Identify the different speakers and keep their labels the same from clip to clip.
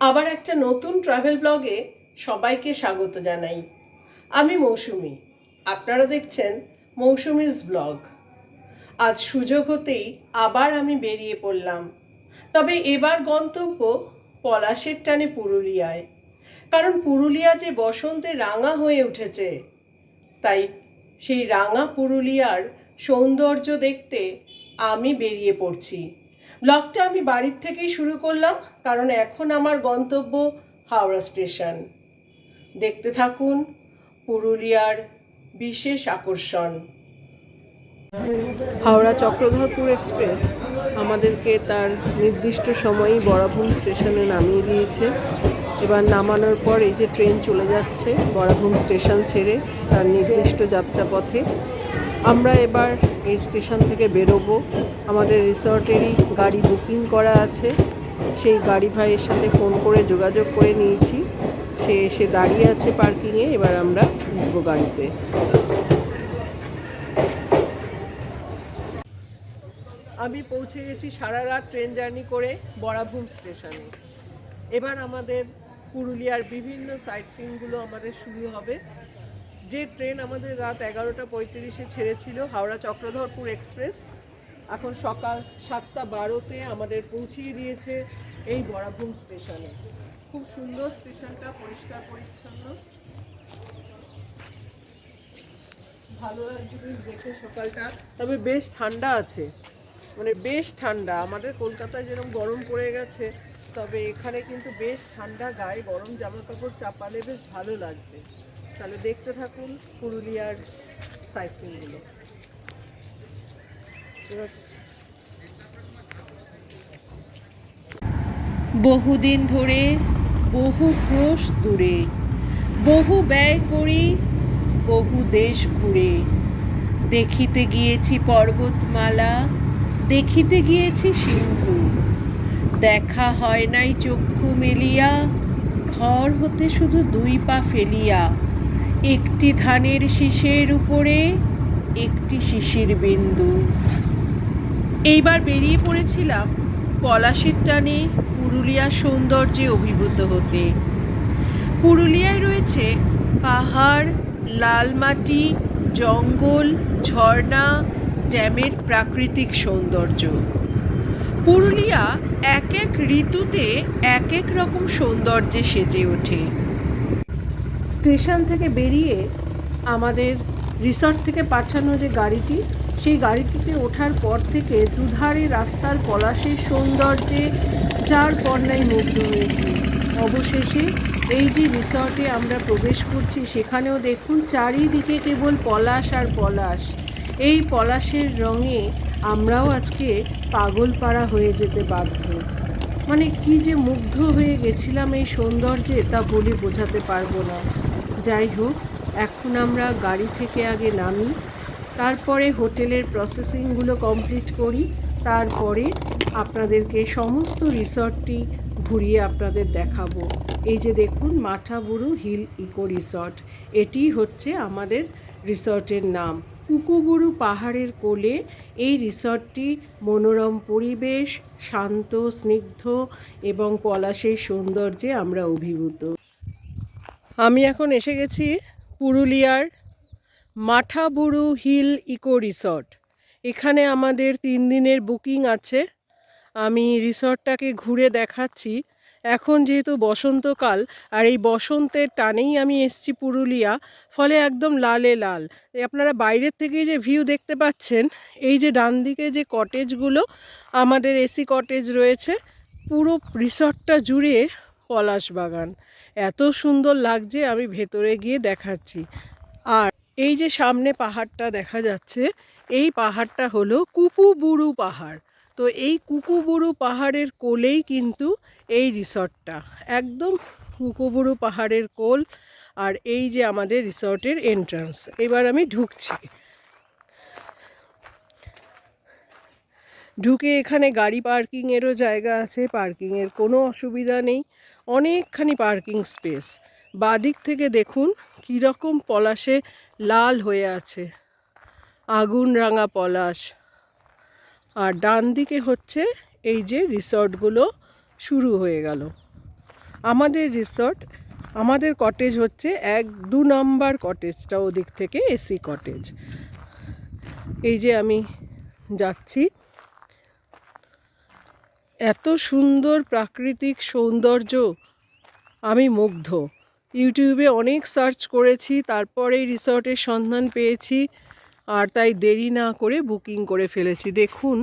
Speaker 1: আবার একটা নতুন ট্রাভেল ব্লগে সবাইকে স্বাগত জানাই। আমি মৌসুমি, আপনারা দেখছেন মৌসুমিস ব্লগ। আজ সুযোগ হতেই আবার আমি বেরিয়ে পড়লাম, তবে এবার গন্তব্য পলাশের টানে পুরুলিয়ায়। কারণ পুরুলিয়া যে বসন্তে রাঙা হয়ে উঠেছে, তাই সেই রাঙা পুরুলিয়ার সৌন্দর্য দেখতে আমি বেরিয়ে পড়ছি। ব্লগটা আমি বাড়ির থেকেই শুরু করলাম, কারণ এখন আমার গন্তব্য হাওড়া স্টেশন। দেখতে থাকুন পুরুলিয়ার বিশেষ আকর্ষণ। হাওড়া চক্রধরপুর এক্সপ্রেস আমাদেরকে তার নির্দিষ্ট সময়েই বরাভূম স্টেশনে নামিয়ে দিয়েছে। এবার নামানোর পর এই যে ট্রেন চলে যাচ্ছে বরাভূম স্টেশন ছেড়ে তার নির্দিষ্ট যাত্রাপথে। আমরা এবার এই স্টেশন থেকে বেরোবো। আমাদের রিসর্টেরই গাড়ি বুকিং করা আছে, সেই গাড়ি ভাইয়ের সাথে ফোন করে যোগাযোগ করে নিয়েছি। সে এসে দাঁড়িয়ে আছে পার্কিংয়ে। এবার আমরা উঠবো গাড়িতে। আমি পৌঁছে গেছি সারা রাত ট্রেন জার্নি করে বরাভূম স্টেশনে। এবার আমাদের পুরুলিয়ার বিভিন্ন সাইট সিনগুলো আমাদের শুরু হবে। যে ট্রেন আমাদের রাত 11:35-এ ছেড়েছিল, হাওড়া চক্রধরপুর এক্সপ্রেস, এখন সকাল 7:12-তে আমাদের পৌঁছিয়ে দিয়েছে এই বরাভূম স্টেশনে। খুব সুন্দর স্টেশনটা, পরিষ্কার পরিচ্ছন্ন, ভালো লাগছে বেশ দেখে সকালটা। তবে বেশ ঠান্ডা আছে, মানে বেশ ঠান্ডা। আমাদের কলকাতায় যেরকম গরম পড়ে গেছে, তবে এখানে কিন্তু বেশ ঠান্ডা, গায়ে গরম জামা কাপড় চাপালে বেশ ভালো লাগছে। তাহলে দেখতে থাকুন পুরুলিয়ার সাইট সিনগুলো। বহুদিন ধরে, বহু ক্রোশ দূরে, বহু ব্যয় করি, বহু দেশ ঘুরে, দেখিতে গিয়েছি পর্বতমালা, দেখিতে গিয়েছি সিন্ধু, দেখা হয় নাই চক্ষু মেলিয়া, ঘর হতে শুধু 2 পা ফেলিয়া, একটি ধানের শীষের উপরে একটি শিশির বিন্দু। এইবার বেরিয়ে পড়েছিলাম পলাশের টানে পুরুলিয়ার সৌন্দর্যে অভিভূত হতে। পুরুলিয়ায় রয়েছে পাহাড়, লাল মাটি, জঙ্গল, ঝর্ণা, ড্যামের প্রাকৃতিক সৌন্দর্য। পুরুলিয়া এক এক ঋতুতে এক এক রকম সৌন্দর্যে সেজে ওঠে। স্টেশন থেকে বেরিয়ে আমাদের রিসর্ট থেকে পাঠানো যে গাড়িটি, সেই গাড়িটিতে ওঠার পর থেকে দুধারে রাস্তার পলাশের সৌন্দর্যে যার পর্নায় মুগ্ধ হয়েছি। অবশেষে এই যে রিসর্টে আমরা প্রবেশ করছি, সেখানেও দেখুন চারিদিকে কেবল পলাশ আর পলাশ। এই পলাশের রঙে আমরাও আজকে পাগলপাড়া হয়ে যেতে বাধ্য। মানে কি যে মুগ্ধ হয়ে গেছিলাম এই সৌন্দর্যে, তা বলে বোঝাতে পারবো না। যাই হোক, এখন আমরা গাড়ি থেকে আগে নামি, তারপরে হোটেলের প্রসেসিংগুলো কমপ্লিট করি, তারপরে আপনাদেরকে সমস্ত রিসর্টটি ঘুরিয়ে আপনাদের দেখাবো। এই যে দেখুন, মাঠাবুরু হিল ইকো রিসর্ট, এটি হচ্ছে আমাদের রিসর্টের নাম। কুকুবুরু পাহাড়ের কোলে এই রিসর্টটি মনোরম পরিবেশ, শান্ত, স্নিগ্ধ এবং পলাশের সৌন্দর্যে আমরা অভিভূত। আমি এখন এসে গেছি পুরুলিয়ার মাঠাবুরু হিল ইকো রিসর্ট। এখানে আমাদের 3 দিনের বুকিং আছে। আমি রিসর্টটাকে ঘুরে দেখাচ্ছি। এখন যেহেতু বসন্তকাল, আর এই বসন্তের টানেই আমি এসছি পুরুলিয়া, ফলে একদম লালে লাল। আপনারা বাইরের থেকে যে ভিউ দেখতে পাচ্ছেন, এই যে ডান দিকে যে কটেজগুলো, আমাদের এসি কটেজ রয়েছে, পুরো রিসর্টটা জুড়ে পলাশ বাগান। এত সুন্দর লাগছে, আমি ভেতরে গিয়ে দেখাচ্ছি। আর এই যে সামনে পাহাড়টা দেখা যাচ্ছে, এই পাহাড়টা হলো কুকুবুরু পাহাড়। তো এই কুকুবুরু পাহাড়ের কোলেই কিন্তু এই রিসর্টটা, একদম কুকুবুরু পাহাড়ের কোল। আর এই যে আমাদের রিসর্টের এন্ট্রান্স। এবার আমি ঢুকছি। ঢুকে এখানে গাড়ি পার্কিংয়েরও জায়গা আছে, পার্কিংয়ের কোনো অসুবিধা নেই, অনেকখানি পার্কিং স্পেস। বাদিক থেকে দেখুন কীরকম পলাশে লাল হয়ে আছে, আগুন রাঙা পলাশ। আর ডান দিকে হচ্ছে এই যে রিসর্টগুলো শুরু হয়ে গেল। আমাদের রিসর্ট, আমাদের কটেজ হচ্ছে 1-2 নম্বর কটেজটা, ওদিক থেকে এসি কটেজ। এই যে আমি যাচ্ছি, এত সুন্দর প্রাকৃতিক সৌন্দর্য, আমি মুগ্ধ। ইউটিউবে অনেক সার্চ করেছি, তারপরে এই রিসর্টের সন্ধান পেয়েছি, আর তাই দেরি না করে বুকিং করে ফেলেছি। দেখুন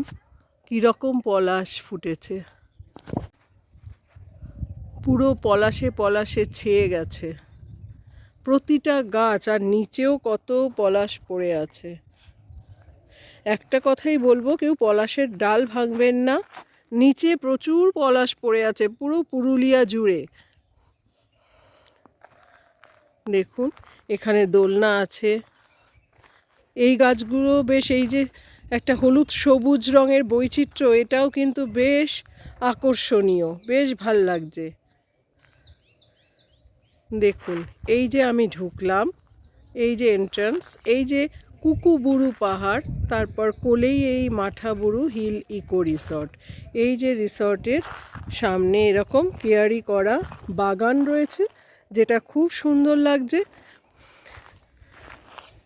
Speaker 1: কীরকম পলাশ ফুটেছে, পুরো পলাশে পলাশে ছেয়ে গেছে প্রতিটা গাছ, আর নিচেও কত পলাশ পড়ে আছে। একটা কথাই বলবো, কেউ পলাশের ডাল ভাঙবেন না, নিচে প্রচুর পলাশ পড়ে আছে পুরো পুরুলিয়া জুড়ে। দেখুন এখানে দোলনা আছে, এই গাছগুলো বেশ, এই যে একটা হলুদ সবুজ রঙের বৈচিত্র্য, এটাও কিন্তু বেশ আকর্ষণীয়, বেশ ভাল লাগছে। দেখুন এই যে আমি ঢুকলাম, এই যে এন্ট্রান্স, এই যে কুকুবুরু পাহাড়, তারপর কোলেই এই মাঠাবুরু হিল ইকো রিসর্ট। এই যে রিসর্টের সামনে এরকম কেয়ারি করা বাগান রয়েছে, যেটা খুব সুন্দর লাগছে,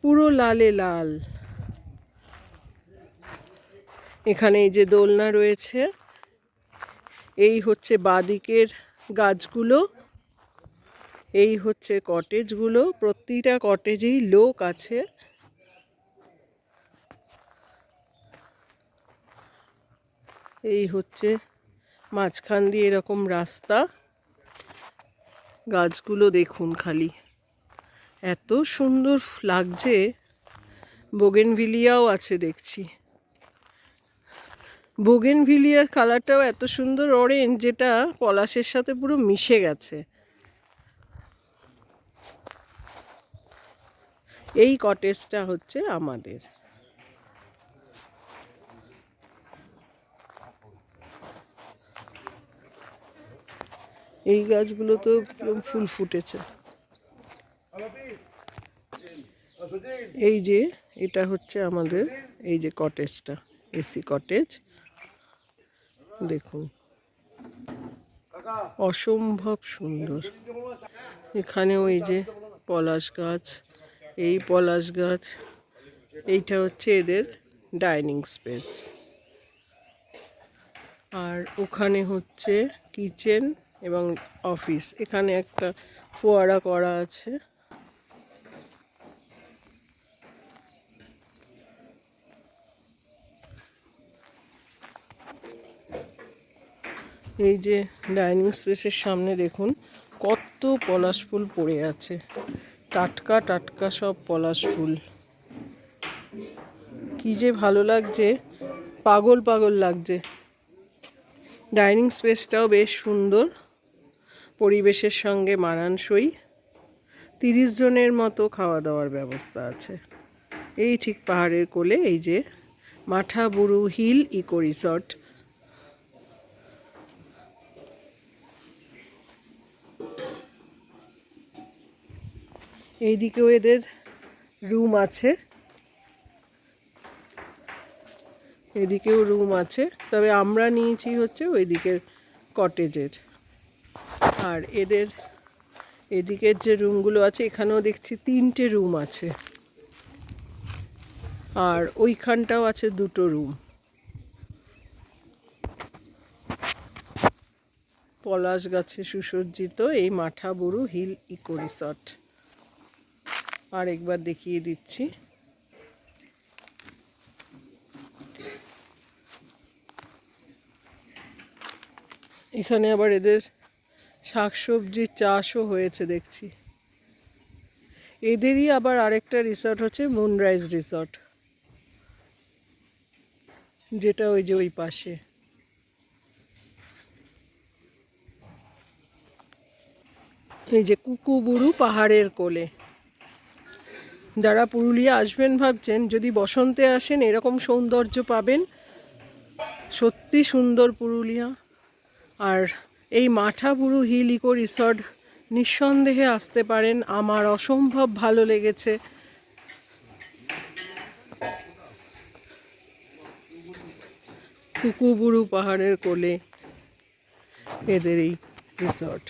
Speaker 1: পুরো লালে লাল। এখানে এই যে দোলনা রয়েছে, এই হচ্ছে বাদিকের গাছগুলো, এই হচ্ছে কটেজগুলো, প্রতিটা কটেজেই লোক আছে। এই হচ্ছে মাঝখান দিয়ে এরকম রাস্তা, গাছগুলো দেখুন খালি এত সুন্দর লাগছে। বোগেনভিলিয়াও আছে দেখছি, বোগেনভিলিয়ার কালারটাও এত সুন্দর অরেঞ্জ, যেটা পলাশের সাথে পুরো মিশে গেছে। এই কটেজটা হচ্ছে আমাদের। এই গাছগুলো তো ফুল ফুটেছে। এই যে এটা হচ্ছে আমাদের এই যে কটেজটা, এসি কটেজ। দেখুন অসম্ভব সুন্দর। এখানেও এই যে পলাশ গাছ, এই পলাশ গাছ, এইটা হচ্ছে এদের ডাইনিং স্পেস, আর ওখানে হচ্ছে কিচেন এবং অফিস। এখানে একটা ফোয়ারা করা আছে। এই যে ডাইনিং স্পেসের সামনে দেখুন কত পলাশ ফুল পড়ে আছে, টাটকা টাটকা সব পলাশ ফুল। কি যে ভালো লাগছে, পাগল পাগল লাগছে। ডাইনিং স্পেসটাও বেশ সুন্দর, পরিবেশের সঙ্গে মানানসই। 30 জনের মতো খাওয়া দাওয়ার ব্যবস্থা আছে। এই ঠিক পাহাড়ের কোলে এই যে মাঠাবুরু হিল ইকো রিসর্ট। এইদিকেও এদের রুম আছে, এদিকেও রুম আছে, তবে আমরা নিয়েছি হচ্ছে ওই দিকের কটেজের। আর এদের এদিকের যে রুমগুলো আছে, এখানেও দেখছি 3টে রুম আছে, আর ওইখানটাও আছে 2টো রুম। পলাশ গাছে সুসজ্জিত এই মাঠাবুরু হিল ইকো রিসর্ট। আর একবার দেখিয়ে দিচ্ছি। এখানে আবার এদের শাকসবজির চাষও হয়েছে দেখছি। এদেরই আবার আরেকটা রিসর্ট হচ্ছে মুনরাইজ রিসর্ট, যেটা ওই যে ওই পাশে। এই যে কুকুবুরু পাহাড়ের কোলে। যারা পুরুলিয়া আসবেন ভাবছেন, যদি বসন্তে আসেন এরকম সৌন্দর্য পাবেন। সত্যি সুন্দর পুরুলিয়া। আর এই মাঠাবুরু হিল ইকো রিসর্ট নিঃসন্দেহে আসতে পারেন, আমার অসম্ভব ভালো লেগেছে। কুকুবুরু পাহাড়ের কোলে এদের এই রিসর্ট।